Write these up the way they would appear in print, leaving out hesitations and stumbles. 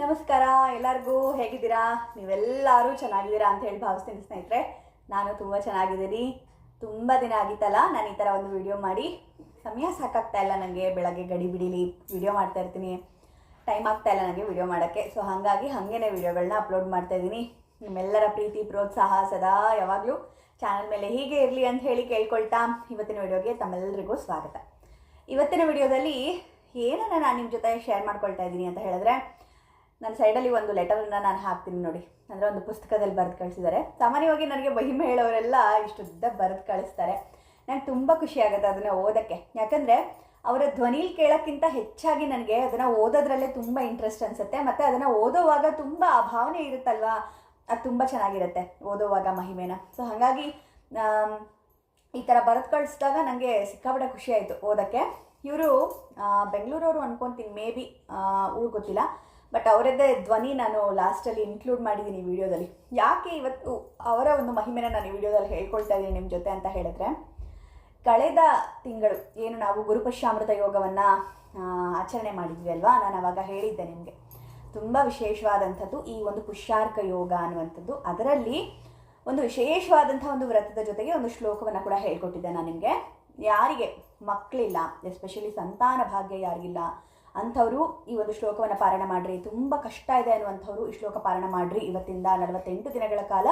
ನಮಸ್ಕಾರ ಎಲ್ಲರಿಗೂ, ಹೇಗಿದ್ದೀರಾ? ನೀವೆಲ್ಲರೂ ಚೆನ್ನಾಗಿದ್ದೀರಾ ಅಂತ ಹೇಳಿ ಭಾವಿಸ್ತೀನಿ ಸ್ನೇಹಿತರೆ. ನಾನು ತುಂಬ ಚೆನ್ನಾಗಿದ್ದೀನಿ. ತುಂಬ ದಿನ ಆಗಿತ್ತಲ್ಲ ನಾನು ಈ ಥರ ಒಂದು ವಿಡಿಯೋ ಮಾಡಿ. ಸಮಯ ಸಾಕಾಗ್ತಾ ಇಲ್ಲ ನನಗೆ. ಬೆಳಗ್ಗೆ ಗಡಿ ಬಿಡಿಲಿ ವಿಡಿಯೋ ಮಾಡ್ತಾ ಇರ್ತೀನಿ, ಟೈಮ್ ಆಗ್ತಾ ಇಲ್ಲ ನನಗೆ ವಿಡಿಯೋ ಮಾಡೋಕ್ಕೆ. ಸೊ ಹಾಗಾಗಿ ಹಾಗೇನೆ ವಿಡಿಯೋಗಳನ್ನ ಅಪ್ಲೋಡ್ ಮಾಡ್ತಾಯಿದ್ದೀನಿ. ನಿಮ್ಮೆಲ್ಲರ ಪ್ರೀತಿ ಪ್ರೋತ್ಸಾಹ ಸದಾ ಯಾವಾಗಲೂ ಚಾನಲ್ ಮೇಲೆ ಹೀಗೆ ಇರಲಿ ಅಂತ ಹೇಳಿ ಕೇಳ್ಕೊಳ್ತಾ ಇವತ್ತಿನ ವಿಡಿಯೋಗೆ ತಮ್ಮೆಲ್ಲರಿಗೂ ಸ್ವಾಗತ. ಇವತ್ತಿನ ವಿಡಿಯೋದಲ್ಲಿ ಏನನ್ನ ನಾನು ನಿಮ್ಮ ಜೊತೆ ಶೇರ್ ಮಾಡ್ಕೊಳ್ತಾ ಇದ್ದೀನಿ ಅಂತ ಹೇಳಿದ್ರೆ, ನನ್ನ ಸೈಡಲ್ಲಿ ಒಂದು ಲೆಟರನ್ನು ನಾನು ಹಾಕ್ತೀನಿ ನೋಡಿ. ಅಂದರೆ ಒಂದು ಪುಸ್ತಕದಲ್ಲಿ ಬರೆದು ಕಳಿಸಿದ್ದಾರೆ. ಸಾಮಾನ್ಯವಾಗಿ ನನಗೆ ಮಹಿಮೆ ಹೇಳೋರೆಲ್ಲ ಇಷ್ಟುದ್ದ ಬರೆದು ಕಳಿಸ್ತಾರೆ. ನಂಗೆ ತುಂಬ ಖುಷಿ ಆಗುತ್ತೆ ಅದನ್ನು ಓದೋಕ್ಕೆ. ಯಾಕಂದರೆ ಅವರ ಧ್ವನಿಲಿ ಕೇಳೋಕ್ಕಿಂತ ಹೆಚ್ಚಾಗಿ ನನಗೆ ಅದನ್ನು ಓದೋದ್ರಲ್ಲೇ ತುಂಬ ಇಂಟ್ರೆಸ್ಟ್ ಅನಿಸುತ್ತೆ. ಮತ್ತು ಅದನ್ನು ಓದೋವಾಗ ತುಂಬ ಆ ಭಾವನೆ ಇರುತ್ತಲ್ವ, ಅದು ತುಂಬ ಚೆನ್ನಾಗಿರುತ್ತೆ ಓದೋವಾಗ ಮಹಿಮೆನ. ಸೊ ಹಾಗಾಗಿ ಈ ಥರ ಬರೆದು ಕಳಿಸಿದಾಗ ನನಗೆ ಸಿಕ್ಕಾಪಟ್ಟೆ ಖುಷಿ ಆಯಿತು ಓದೋಕ್ಕೆ. ಇವರು ಬೆಂಗಳೂರವರು ಅಂದ್ಕೊತೀನಿ, ಮೇ ಬಿ ಊರು ಗೊತ್ತಿಲ್ಲ, ಬಟ್ ಅವರದ್ದೇ ಧ್ವನಿ ನಾನು ಲಾಸ್ಟಲ್ಲಿ ಇನ್ಕ್ಲೂಡ್ ಮಾಡಿದ್ದೀನಿ ಈ ವಿಡಿಯೋದಲ್ಲಿ. ಯಾಕೆ ಇವತ್ತು ಅವರ ಒಂದು ಮಹಿಮೆನ ನಾನು ಈ ವಿಡಿಯೋದಲ್ಲಿ ಹೇಳ್ಕೊಳ್ತಾ ಇದ್ದೀನಿ ನಿಮ್ಮ ಜೊತೆ ಅಂತ ಹೇಳಿದ್ರೆ, ಕಳೆದ ತಿಂಗಳು ಏನು ನಾವು ಗುರುಪುಷ್ಯಾಮೃತ ಯೋಗವನ್ನು ಆಚರಣೆ ಮಾಡಿದ್ವಿ ಅಲ್ವಾ, ನಾನು ಆವಾಗ ಹೇಳಿದ್ದೆ ನಿಮಗೆ ತುಂಬ ವಿಶೇಷವಾದಂಥದ್ದು ಈ ಒಂದು ಪುಷ್ಯಾರ್ಕ ಯೋಗ ಅನ್ನುವಂಥದ್ದು. ಅದರಲ್ಲಿ ಒಂದು ವಿಶೇಷವಾದಂಥ ಒಂದು ವ್ರತದ ಜೊತೆಗೆ ಒಂದು ಶ್ಲೋಕವನ್ನು ಕೂಡ ಹೇಳ್ಕೊಟ್ಟಿದ್ದೆ ನಾನು ನಿಮಗೆ. ಯಾರಿಗೆ ಮಕ್ಕಳಿಲ್ಲ, ಎಸ್ಪೆಷಲಿ ಸಂತಾನ ಭಾಗ್ಯ ಯಾರಿಗಿಲ್ಲ ಅಂಥವರು ಈ ಒಂದು ಶ್ಲೋಕವನ್ನು ಪಾರಾಯಣ ಮಾಡಿರಿ. ತುಂಬ ಕಷ್ಟ ಇದೆ ಅನ್ನುವಂಥವ್ರು ಈ ಶ್ಲೋಕ ಪಾರಾಯಣ ಮಾಡಿರಿ. ಇವತ್ತಿಂದ 48 ದಿನಗಳ ಕಾಲ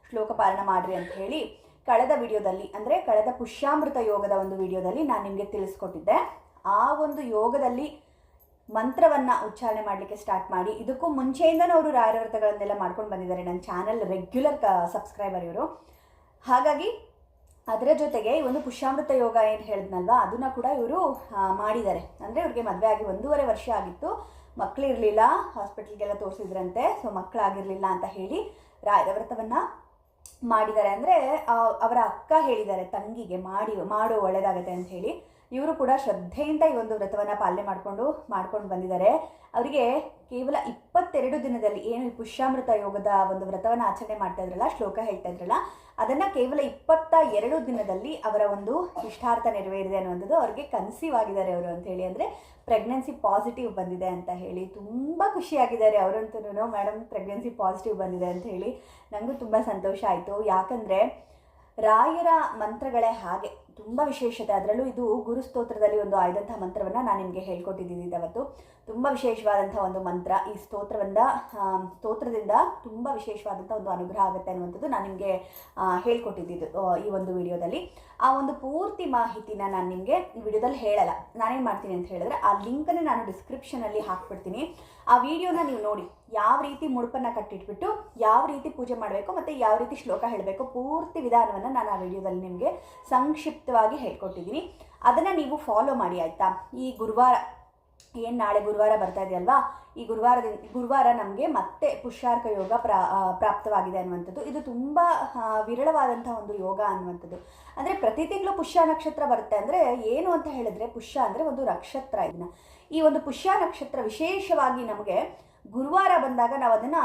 ಶ್ಲೋಕ ಪಾರಾಯಣ ಮಾಡಿರಿ ಅಂತ ಹೇಳಿ ಕಳೆದ ವಿಡಿಯೋದಲ್ಲಿ, ಅಂದರೆ ಕಳೆದ ಪುಷ್ಯಾಮೃತ ಯೋಗದ ಒಂದು ವಿಡಿಯೋದಲ್ಲಿ ನಾನು ನಿಮಗೆ ತಿಳಿಸ್ಕೊಟ್ಟಿದ್ದೆ. ಆ ಒಂದು ಯೋಗದಲ್ಲಿ ಮಂತ್ರವನ್ನು ಉಚ್ಚಾರಣೆ ಮಾಡಲಿಕ್ಕೆ ಸ್ಟಾರ್ಟ್ ಮಾಡಿ, ಇದಕ್ಕೂ ಮುಂಚೆಯಿಂದನೂ ಅವರು ರಾಯರ ವ್ರತಗಳನ್ನೆಲ್ಲ ಮಾಡ್ಕೊಂಡು ಬಂದಿದ್ದಾರೆ. ನನ್ನ ಚಾನಲ್ ರೆಗ್ಯುಲರ್ ಸಬ್ಸ್ಕ್ರೈಬರ್ ಇವರು. ಹಾಗಾಗಿ ಅದರ ಜೊತೆಗೆ ಈ ಒಂದು ಪುಷ್ಯಾಮೃತ ಯೋಗ ಏನು ಹೇಳಿದ್ನಲ್ವ, ಅದನ್ನು ಕೂಡ ಇವರು ಮಾಡಿದ್ದಾರೆ. ಅಂದರೆ ಇವ್ರಿಗೆ ಮದುವೆ ಆಗಿ 1.5 ವರ್ಷ ಆಗಿತ್ತು, ಮಕ್ಕಳಿರಲಿಲ್ಲ, ಹಾಸ್ಪಿಟಲ್ಗೆಲ್ಲ ತೋರಿಸಿದ್ರಂತೆ. ಸೊ ಮಕ್ಕಳಾಗಿರಲಿಲ್ಲ ಅಂತ ಹೇಳಿ ರಾಯರ ವ್ರತವನ್ನು ಮಾಡಿದ್ದಾರೆ. ಅಂದರೆ ಅವರ ಅಕ್ಕ ಹೇಳಿದ್ದಾರೆ ತಂಗಿಗೆ ಮಾಡು ಒಳ್ಳೆಯದಾಗತ್ತೆ ಅಂತ ಹೇಳಿ. ಇವರು ಕೂಡ ಶ್ರದ್ಧೆಯಿಂದ ಈ ಒಂದು ವ್ರತವನ್ನು ಪಾಲನೆ ಮಾಡ್ಕೊಂಡು ಬಂದಿದ್ದಾರೆ. ಅವರಿಗೆ ಕೇವಲ 22 ದಿನದಲ್ಲಿ ಏನು ಈ ಪುಷ್ಯಾಮೃತ ಯೋಗದ ಒಂದು ವ್ರತವನ್ನು ಆಚರಣೆ ಮಾಡ್ತಾ ಇದ್ರಲ್ಲ, ಶ್ಲೋಕ ಹೇಳ್ತಾ ಇದ್ರಲ್ಲ, ಅದನ್ನು ಕೇವಲ 22 ದಿನದಲ್ಲಿ ಅವರ ಒಂದು ಇಷ್ಟಾರ್ಥ ನೆರವೇರಿದೆ ಅನ್ನುವಂಥದ್ದು. ಅವ್ರಿಗೆ ಕನ್ಸೀವ್ ಆಗಿದ್ದಾರೆ ಅವರು ಅಂತ ಹೇಳಿ, ಅಂದರೆ ಪ್ರೆಗ್ನೆನ್ಸಿ ಪಾಸಿಟಿವ್ ಬಂದಿದೆ ಅಂತ ಹೇಳಿ ತುಂಬ ಖುಷಿಯಾಗಿದ್ದಾರೆ ಅವರಂತೂ. ಮೇಡಮ್ ಪ್ರೆಗ್ನೆನ್ಸಿ ಪಾಸಿಟಿವ್ ಬಂದಿದೆ ಅಂತ ಹೇಳಿ ನನಗೂ ತುಂಬ ಸಂತೋಷ ಆಯಿತು. ಯಾಕಂದರೆ ರಾಯರ ಮಂತ್ರಗಳೇ ಹಾಗೆ ತುಂಬ ವಿಶೇಷತೆ. ಅದರಲ್ಲೂ ಇದು ಗುರುಸ್ತೋತ್ರದಲ್ಲಿ ಒಂದು ಆಯ್ದಂಥ ಮಂತ್ರವನ್ನು ನಾನು ನಿಮಗೆ ಹೇಳ್ಕೊಟ್ಟಿದ್ದೀನಿ ಅವತ್ತು. ತುಂಬ ವಿಶೇಷವಾದಂಥ ಒಂದು ಮಂತ್ರ. ಈ ಸ್ತೋತ್ರದಿಂದ ತುಂಬ ವಿಶೇಷವಾದಂಥ ಒಂದು ಅನುಗ್ರಹ ಆಗುತ್ತೆ ಅನ್ನುವಂಥದ್ದು ನಾನು ನಿಮಗೆ ಹೇಳ್ಕೊಟ್ಟಿದ್ದು ಈ ಒಂದು ವಿಡಿಯೋದಲ್ಲಿ. ಆ ಒಂದು ಪೂರ್ತಿ ಮಾಹಿತಿನ ನಾನು ನಿಮಗೆ ಈ ವಿಡಿಯೋದಲ್ಲಿ ಹೇಳಲ್ಲ. ನಾನೇನು ಮಾಡ್ತೀನಿ ಅಂತ ಹೇಳಿದ್ರೆ, ಆ ಲಿಂಕನ್ನು ನಾನು ಡಿಸ್ಕ್ರಿಪ್ಷನಲ್ಲಿ ಹಾಕ್ಬಿಡ್ತೀನಿ. ಆ ವಿಡಿಯೋನ ನೀವು ನೋಡಿ, ಯಾವ ರೀತಿ ಮುಡುಪನ್ನು ಕಟ್ಟಿಟ್ಬಿಟ್ಟು ಯಾವ ರೀತಿ ಪೂಜೆ ಮಾಡಬೇಕು ಮತ್ತು ಯಾವ ರೀತಿ ಶ್ಲೋಕ ಹೇಳಬೇಕು, ಪೂರ್ತಿ ವಿಧಾನವನ್ನು ನಾನು ಆ ವಿಡಿಯೋದಲ್ಲಿ ನಿಮಗೆ ಸಂಕ್ಷಿಪ್ತವಾಗಿ ಹೇಳ್ಕೊಟ್ಟಿದ್ದೀನಿ. ಅದನ್ನು ನೀವು ಫಾಲೋ ಮಾಡಿ ಆಯಿತಾ. ಈ ಗುರುವಾರ ಏನು ನಾಳೆ ಗುರುವಾರ ಬರ್ತಾ ಇದೆಯಲ್ವಾ, ಈ ಗುರುವಾರ ನಮಗೆ ಮತ್ತೆ ಪುಷ್ಯಾರ್ಕ ಯೋಗ ಪ್ರಾಪ್ತವಾಗಿದೆ ಅನ್ನುವಂಥದ್ದು. ಇದು ತುಂಬ ವಿರಳವಾದಂಥ ಒಂದು ಯೋಗ ಅನ್ನುವಂಥದ್ದು. ಅಂದರೆ ಪ್ರತಿ ತಿಂಗಳು ಪುಷ್ಯ ನಕ್ಷತ್ರ ಬರುತ್ತೆ. ಅಂದರೆ ಏನು ಅಂತ ಹೇಳಿದ್ರೆ, ಪುಷ್ಯ ಅಂದರೆ ಒಂದು ನಕ್ಷತ್ರ. ಇದನ್ನು ಈ ಒಂದು ಪುಷ್ಯ ನಕ್ಷತ್ರ ವಿಶೇಷವಾಗಿ ನಮಗೆ ಗುರುವಾರ ಬಂದಾಗ ನಾವು ಅದನ್ನು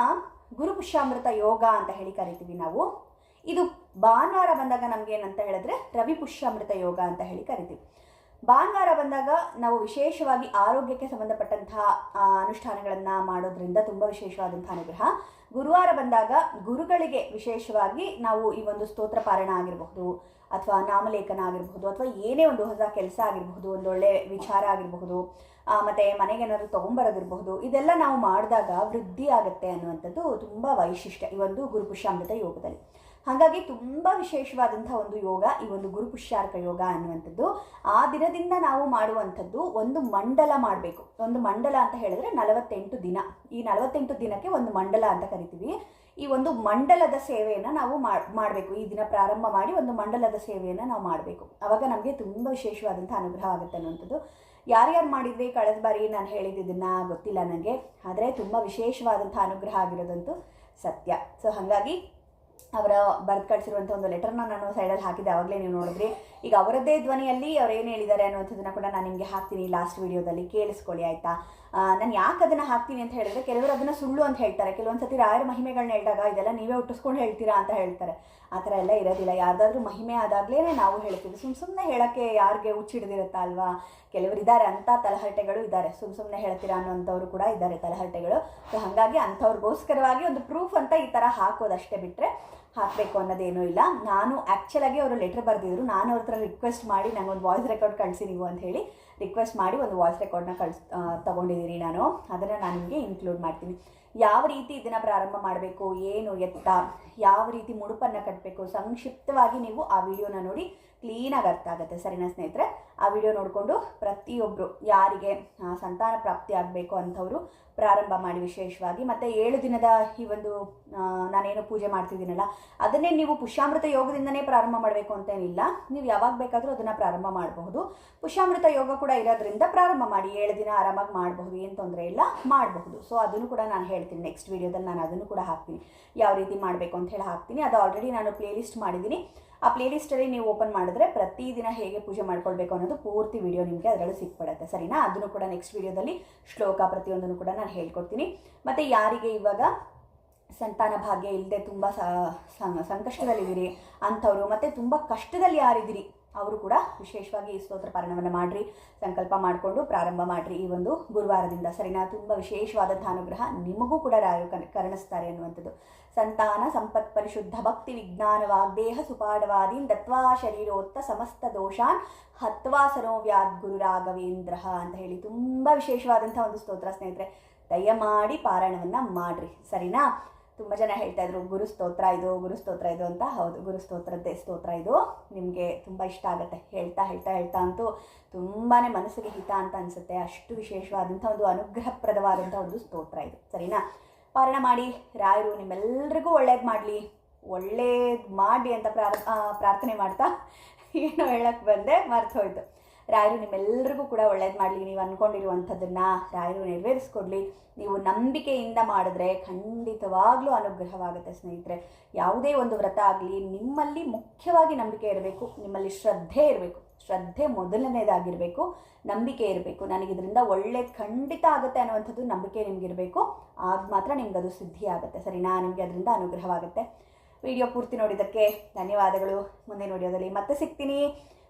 ಗುರುಪುಷ್ಯಾಮೃತ ಯೋಗ ಅಂತ ಹೇಳಿ ಕರಿತೀವಿ ನಾವು. ಇದು ಭಾನುವಾರ ಬಂದಾಗ ನಮಗೇನಂತ ಹೇಳಿದ್ರೆ ರವಿ ಪುಷ್ಯಾಮೃತ ಯೋಗ ಅಂತ ಹೇಳಿ ಕರಿತೀವಿ. ಭಾನುವಾರ ಬಂದಾಗ ನಾವು ವಿಶೇಷವಾಗಿ ಆರೋಗ್ಯಕ್ಕೆ ಸಂಬಂಧಪಟ್ಟಂತಹ ಅನುಷ್ಠಾನಗಳನ್ನು ಮಾಡೋದ್ರಿಂದ ತುಂಬ ವಿಶೇಷವಾದಂಥ ಅನುಗ್ರಹ. ಗುರುವಾರ ಬಂದಾಗ ಗುರುಗಳಿಗೆ ವಿಶೇಷವಾಗಿ ನಾವು ಈ ಒಂದು ಸ್ತೋತ್ರ ಪಾರಾಯಣ ಆಗಿರಬಹುದು, ಅಥವಾ ನಾಮಲೇಖನ ಆಗಿರಬಹುದು, ಅಥವಾ ಏನೇ ಒಂದು ಹೊಸ ಕೆಲಸ ಆಗಿರಬಹುದು, ಒಂದೊಳ್ಳೆ ವಿಚಾರ ಆಗಿರಬಹುದು, ಮತ್ತು ಮನೆಗೆ ಏನಾದರೂ ತೊಗೊಂಬರೋದಿರಬಹುದು, ಇದೆಲ್ಲ ನಾವು ಮಾಡಿದಾಗ ವೃದ್ಧಿ ಆಗುತ್ತೆ ಅನ್ನುವಂಥದ್ದು ತುಂಬ ವೈಶಿಷ್ಟ್ಯ ಈ ಒಂದು ಗುರುಪುಷ್ಯಾಮೃತ ಯೋಗದಲ್ಲಿ. ಹಾಗಾಗಿ ತುಂಬ ವಿಶೇಷವಾದಂಥ ಒಂದು ಯೋಗ ಈ ಒಂದು ಗುರುಪುಷ್ಯಾರ್ಕ ಯೋಗ ಅನ್ನುವಂಥದ್ದು. ಆ ದಿನದಿಂದ ನಾವು ಮಾಡುವಂಥದ್ದು ಒಂದು ಮಂಡಲ ಮಾಡಬೇಕು. ಒಂದು ಮಂಡಲ ಅಂತ ಹೇಳಿದ್ರೆ 48 ದಿನ. ಈ 48 ದಿನಕ್ಕೆ ಒಂದು ಮಂಡಲ ಅಂತ ಕರಿತೀವಿ. ಈ ಒಂದು ಮಂಡಲದ ಸೇವೆಯನ್ನು ನಾವು ಮಾಡಬೇಕು. ಈ ದಿನ ಪ್ರಾರಂಭ ಮಾಡಿ ಒಂದು ಮಂಡಲದ ಸೇವೆಯನ್ನು ನಾವು ಮಾಡಬೇಕು. ಆವಾಗ ನಮಗೆ ತುಂಬ ವಿಶೇಷವಾದಂಥ ಅನುಗ್ರಹ ಆಗುತ್ತೆ ಅನ್ನುವಂಥದ್ದು. ಯಾರ್ಯಾರು ಮಾಡಿದ್ವಿ ಕಳೆದ ಬಾರಿ ನಾನು ಹೇಳಿದ್ದನ್ನು ಗೊತ್ತಿಲ್ಲ ನನಗೆ, ಆದರೆ ತುಂಬ ವಿಶೇಷವಾದಂಥ ಅನುಗ್ರಹ ಆಗಿರೋದಂತೂ ಸತ್ಯ. ಸೊ ಹಾಗಾಗಿ ಅವರ ಬರೆದು ಕಳಿಸಿರುವಂಥ ಒಂದು ಲೆಟರ್ನ ನಾನು ಸೈಡಲ್ಲಿ ಹಾಕಿದ್ದೆ, ಆವಾಗಲೇ ನೀವು ನೋಡಿದ್ರಿ. ಈಗ ಅವರದ್ದೇ ಧ್ವನಿಯಲ್ಲಿ ಅವ್ರು ಏನು ಹೇಳಿದ್ದಾರೆ ಅನ್ನೋಂಥದ್ದನ್ನ ಕೂಡ ನಾನು ನಿಮಗೆ ಹಾಕ್ತೀನಿ ಲಾಸ್ಟ್ ವಿಡಿಯೋದಲ್ಲಿ, ಕೇಳಿಸ್ಕೊಳ್ಳಿ ಆಯಿತಾ. ನಾನು ಯಾಕೆ ಅದನ್ನು ಹಾಕ್ತೀನಿ ಅಂತ ಹೇಳಿದ್ರೆ, ಕೆಲವರು ಅದನ್ನು ಸುಳ್ಳು ಅಂತ ಹೇಳ್ತಾರೆ. ಕೆಲವೊಂದು ಸತಿ ರಾಯರ ಮಹಿಮೆಗಳನ್ನ ಹೇಳಿದಾಗ ಇದೆಲ್ಲ ನೀವೇ ಹುಟ್ಟಿಸ್ಕೊಂಡು ಹೇಳ್ತೀರಾ ಅಂತ ಹೇಳ್ತಾರೆ. ಆ ಥರ ಎಲ್ಲ ಇರೋದಿಲ್ಲ. ಯಾರ್ದಾದ್ರೂ ಮಹಿಮೆ ಆದಾಗಲೇ ನಾವು ಹೇಳ್ತೀವಿ. ಸುಮ್ಮನೆ ಹೇಳೋಕ್ಕೆ ಯಾರಿಗೆ ಹುಚ್ಚಿಡ್ದಿರುತ್ತಾ ಅಲ್ವಾ. ಕೆಲವರು ಇದ್ದಾರೆ ಅಂಥ ತಲಹರಟೆಗಳು ಇದ್ದಾರೆ, ಸುಮ್ಮನೆ ಹೇಳ್ತೀರಾ ಅನ್ನೋಂಥವ್ರು ಕೂಡ ಇದ್ದಾರೆ ತಲಹರಟೆಗಳು. ಸೊ ಹಾಗಾಗಿ ಅಂಥವ್ರಿಗೋಸ್ಕರವಾಗಿ ಒಂದು ಪ್ರೂಫ್ ಅಂತ ಈ ಥರ ಹಾಕೋದಷ್ಟೇ, ಬಿಟ್ಟರೆ ಹಾಕಬೇಕು ಅನ್ನೋದೇನೂ ಇಲ್ಲ. ನಾನು ಆ್ಯಕ್ಚುಲಾಗಿ ಅವರು ಲೆಟ್ರ್ ಬರೆದಿದ್ರು, ನಾನು ಅವ್ರ ಹತ್ರ ರಿಕ್ವೆಸ್ಟ್ ಮಾಡಿ ನನಗೊಂದು ವಾಯ್ಸ್ ರೆಕಾರ್ಡ್ ಕಳಿಸಿ ನೀವು ಅಂತ ಹೇಳಿ ರಿಕ್ವೆಸ್ಟ್ ಮಾಡಿ ಒಂದು ವಾಯ್ಸ್ ರೆಕಾರ್ಡ್ನ ತೊಗೊಂಡಿದ್ದೀನಿ ನಾನು. ಅದನ್ನು ನಾನು ನಿಮಗೆ ಇನ್ಕ್ಲೂಡ್ ಮಾಡ್ತೀನಿ. ಯಾವ ರೀತಿ ಇದನ್ನು ಪ್ರಾರಂಭ ಮಾಡಬೇಕು, ಏನು ಎತ್ತ, ಯಾವ ರೀತಿ ಮುಡುಪನ್ನು ಕಟ್ಟಬೇಕು, ಸಂಕ್ಷಿಪ್ತವಾಗಿ ನೀವು ಆ ವಿಡಿಯೋನ ನೋಡಿ ಕ್ಲೀನಾಗಿ ಅರ್ಥ ಆಗುತ್ತೆ. ಸರಿನಾ ಸ್ನೇಹಿತರೆ? ಆ ವಿಡಿಯೋ ನೋಡಿಕೊಂಡು ಪ್ರತಿಯೊಬ್ಬರು ಯಾರಿಗೆ ಸಂತಾನ ಪ್ರಾಪ್ತಿ ಆಗಬೇಕು ಅಂಥವರು ಪ್ರಾರಂಭ ಮಾಡಿ ವಿಶೇಷವಾಗಿ. ಮತ್ತು 7 ದಿನದ ಈ ಒಂದು ನಾನೇನು ಪೂಜೆ ಮಾಡ್ತಿದ್ದೀನಲ್ಲ, ಅದನ್ನೇ ನೀವು ಪುಷ್ಯಾಮೃತ ಯೋಗದಿಂದನೇ ಪ್ರಾರಂಭ ಮಾಡಬೇಕು ಅಂತೇನಿಲ್ಲ. ನೀವು ಯಾವಾಗ ಬೇಕಾದರೂ ಅದನ್ನು ಪ್ರಾರಂಭ ಮಾಡಬಹುದು. ಪುಷ್ಯಾಮೃತ ಯೋಗ ಕೂಡ ಇರೋದ್ರಿಂದ ಪ್ರಾರಂಭ ಮಾಡಿ 7 ದಿನ ಆರಾಮಾಗಿ ಮಾಡಬಹುದು, ಏನು ತೊಂದರೆ ಇಲ್ಲ, ಮಾಡಬಹುದು. ಸೊ ಅದನ್ನು ಕೂಡ ನಾನು ಹೇಳ್ತೀನಿ ನೆಕ್ಸ್ಟ್ ವೀಡಿಯೋದಲ್ಲಿ, ನಾನು ಅದನ್ನು ಕೂಡ ಹಾಕ್ತೀನಿ, ಯಾವ ರೀತಿ ಮಾಡಬೇಕು ಅಂತ ಹೇಳಿ ಹಾಕ್ತೀನಿ. ಅದು ಆಲ್ರೆಡಿ ನಾನು ಪ್ಲೇಲಿಸ್ಟ್ ಮಾಡಿದ್ದೀನಿ. ಆ ಪ್ಲೇಲಿಸ್ಟಲ್ಲಿ ನೀವು ಓಪನ್ ಮಾಡಿದ್ರೆ ಪ್ರತಿದಿನ ಹೇಗೆ ಪೂಜೆ ಮಾಡ್ಕೊಳ್ಬೇಕು ಅನ್ನೋದು ಪೂರ್ತಿ ವಿಡಿಯೋ ನಿಮಗೆ ಅದರಲ್ಲಿ ಸಿಕ್ಬಿಡುತ್ತೆ. ಸರಿನಾ? ಅದನ್ನು ಕೂಡ ನೆಕ್ಸ್ಟ್ ವಿಡಿಯೋದಲ್ಲಿ ಶ್ಲೋಕ ಪ್ರತಿಯೊಂದನ್ನು ಕೂಡ ನಾನು ಹೇಳ್ಕೊಡ್ತೀನಿ. ಮತ್ತು ಯಾರಿಗೆ ಇವಾಗ ಸಂತಾನ ಭಾಗ್ಯ ಇಲ್ಲದೆ ತುಂಬ ಸಂಕಷ್ಟದಲ್ಲಿದ್ದೀರಿ ಅಂಥವ್ರು, ಮತ್ತು ತುಂಬ ಕಷ್ಟದಲ್ಲಿ ಯಾರಿದ್ದೀರಿ ಅವರು ಕೂಡ ವಿಶೇಷವಾಗಿ ಈ ಸ್ತೋತ್ರ ಪಾರಾಯಣವನ್ನು ಮಾಡಿರಿ, ಸಂಕಲ್ಪ ಮಾಡಿಕೊಂಡು ಪ್ರಾರಂಭ ಮಾಡಿರಿ ಈ ಒಂದು ಗುರುವಾರದಿಂದ. ಸರಿನಾ? ತುಂಬ ವಿಶೇಷವಾದಂಥ ಅನುಗ್ರಹ ನಿಮಗೂ ಕೂಡ ರಾಯರು ಕರುಣಿಸ್ತಾರೆ ಅನ್ನುವಂಥದ್ದು. ಸಂತಾನ ಸಂಪತ್ ಪರಿಶುದ್ಧ ಭಕ್ತಿ ವಿಜ್ಞಾನ ವಾಗ್ದೇಹ ಸುಪಾಡವಾದೀನ್ ದತ್ವಾ ಶರೀರೋತ್ತ ಸಮಸ್ತ ದೋಷಾನ್ ಹತ್ವಾ ಸನೋವ್ಯಾದ್ ಗುರು ರಾಘವೇಂದ್ರ ಅಂತ ಹೇಳಿ ತುಂಬ ವಿಶೇಷವಾದಂಥ ಒಂದು ಸ್ತೋತ್ರ ಸ್ನೇಹಿತರೆ. ದಯಮಾಡಿ ಪಾರಾಯಣವನ್ನು ಮಾಡಿರಿ. ಸರಿನಾ? ತುಂಬ ಜನ ಹೇಳ್ತಾ ಇದ್ರು ಗುರುಸ್ತೋತ್ರ ಇದು ಅಂತ. ಹೌದು, ಗುರುಸ್ತೋತ್ರದ್ದೇ ಸ್ತೋತ್ರ ಇದು. ನಿಮಗೆ ತುಂಬ ಇಷ್ಟ ಆಗುತ್ತೆ. ಹೇಳ್ತಾ ಅಂತೂ ತುಂಬಾ ಮನಸ್ಸಿಗೆ ಹಿತ ಅಂತ ಅನಿಸುತ್ತೆ. ಅಷ್ಟು ವಿಶೇಷವಾದಂಥ ಒಂದು ಅನುಗ್ರಹಪ್ರದವಾದಂಥ ಒಂದು ಸ್ತೋತ್ರ ಇದು. ಸರಿನಾ? ಪಾರಾಯಣ ಮಾಡಿ. ರಾಯರು ನಿಮ್ಮೆಲ್ಲರಿಗೂ ಒಳ್ಳೇದು ಮಾಡಿ ಅಂತ ಪ್ರಾರ್ಥನೆ ಮಾಡ್ತಾ ಏನೋ ಹೇಳಕ್ಕೆ ಬಂದೆ, ಮರ್ತು ಹೋಯ್ತು. ರಾಯರು ನಿಮ್ಮೆಲ್ಲರಿಗೂ ಕೂಡ ಒಳ್ಳೇದು ಮಾಡಲಿ. ನೀವು ಅಂದ್ಕೊಂಡಿರುವಂಥದ್ದನ್ನು ರಾಯರು ನೆರವೇರಿಸ್ಕೊಡ್ಲಿ. ನೀವು ನಂಬಿಕೆಯಿಂದ ಮಾಡಿದ್ರೆ ಖಂಡಿತವಾಗ್ಲೂ ಅನುಗ್ರಹವಾಗುತ್ತೆ ಸ್ನೇಹಿತರೆ. ಯಾವುದೇ ಒಂದು ವ್ರತ ಆಗಲಿ, ನಿಮ್ಮಲ್ಲಿ ಮುಖ್ಯವಾಗಿ ನಂಬಿಕೆ ಇರಬೇಕು, ನಿಮ್ಮಲ್ಲಿ ಶ್ರದ್ಧೆ ಇರಬೇಕು. ಶ್ರದ್ಧೆ ಮೊದಲನೇದಾಗಿರಬೇಕು, ನಂಬಿಕೆ ಇರಬೇಕು. ನನಗಿದ್ರಿಂದ ಒಳ್ಳೇದು ಖಂಡಿತ ಆಗುತ್ತೆ ಅನ್ನುವಂಥದ್ದು ನಂಬಿಕೆ ನಿಮಗಿರಬೇಕು. ಆಗ ಮಾತ್ರ ನಿಮ್ಗೆ ಅದು ಸಿದ್ಧಿ ಆಗುತ್ತೆ. ಸರಿನಾ? ನಿಮಗೆ ಅದರಿಂದ ಅನುಗ್ರಹವಾಗುತ್ತೆ. ವಿಡಿಯೋ ಪೂರ್ತಿ ನೋಡಿದ್ದಕ್ಕೆ ಧನ್ಯವಾದಗಳು. ಮುಂದಿನ ವಿಡಿಯೋದಲ್ಲಿ ಮತ್ತೆ ಸಿಗ್ತೀನಿ.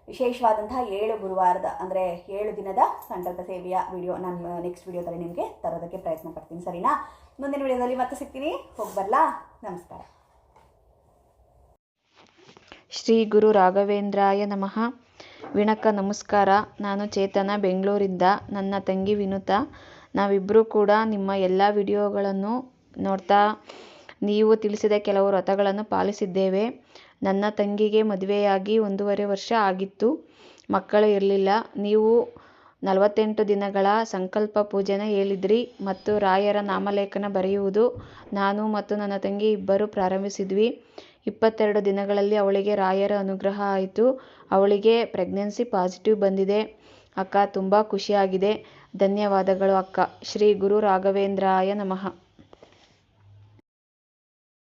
ವಿಶೇಷವಾದಂತಹ 7 ಗುರುವಾರದ ಅಂದರೆ 7 ದಿನದ ಸಂಕಲ್ಪ ಸೇವೆಯ ವಿಡಿಯೋ ನಾನು ನೆಕ್ಸ್ಟ್ ವಿಡಿಯೋದಲ್ಲಿ ನಿಮಗೆ ತರೋದಕ್ಕೆ ಪ್ರಯತ್ನ ಪಡ್ತೀನಿ. ಸರಿನಾ? ಮುಂದಿನ ವಿಡಿಯೋದಲ್ಲಿ ಮತ್ತೆ ಸಿಗ್ತೀನಿ. ಹೋಗಿ ಬರಲಾ? ನಮಸ್ಕಾರ. ಶ್ರೀ ಗುರು ರಾಘವೇಂದ್ರಾಯ ನಮಃ. ವಿಣಕ್ಕ ನಮಸ್ಕಾರ. ನಾನು ಚೇತನ, ಬೆಂಗಳೂರಿಂದ. ನನ್ನ ತಂಗಿ ವಿನುತಾ. ನಾವಿಬ್ಬರೂ ಕೂಡ ನಿಮ್ಮ ಎಲ್ಲ ವಿಡಿಯೋಗಳನ್ನು ನೋಡ್ತಾ ನೀವು ತಿಳಿಸಿದ ಕೆಲವು ವ್ರತಗಳನ್ನು ಪಾಲಿಸಿದ್ದೇವೆ. ನನ್ನ ತಂಗಿಗೆ ಮದುವೆಯಾಗಿ 1.5 ವರ್ಷ ಆಗಿತ್ತು. ಮಕ್ಕಳು ಇರಲಿಲ್ಲ. ನೀವು 48 ದಿನಗಳ ಸಂಕಲ್ಪ ಪೂಜೆನ ಹೇಳಿದ್ರಿ ಮತ್ತು ರಾಯರ ನಾಮಲೇಖನ ಬರೆಯುವುದು ನಾನು ಮತ್ತು ನನ್ನ ತಂಗಿ ಇಬ್ಬರು ಪ್ರಾರಂಭಿಸಿದ್ವಿ. 22 ದಿನಗಳಲ್ಲಿ ಅವಳಿಗೆ ರಾಯರ ಅನುಗ್ರಹ ಆಯಿತು. ಅವಳಿಗೆ ಪ್ರೆಗ್ನೆನ್ಸಿ ಪಾಸಿಟಿವ್ ಬಂದಿದೆ. ಅಕ್ಕ ತುಂಬ ಖುಷಿಯಾಗಿದೆ. ಧನ್ಯವಾದಗಳು ಅಕ್ಕ. ಶ್ರೀ ಗುರು ರಾಘವೇಂದ್ರಾಯ ನಮಃ.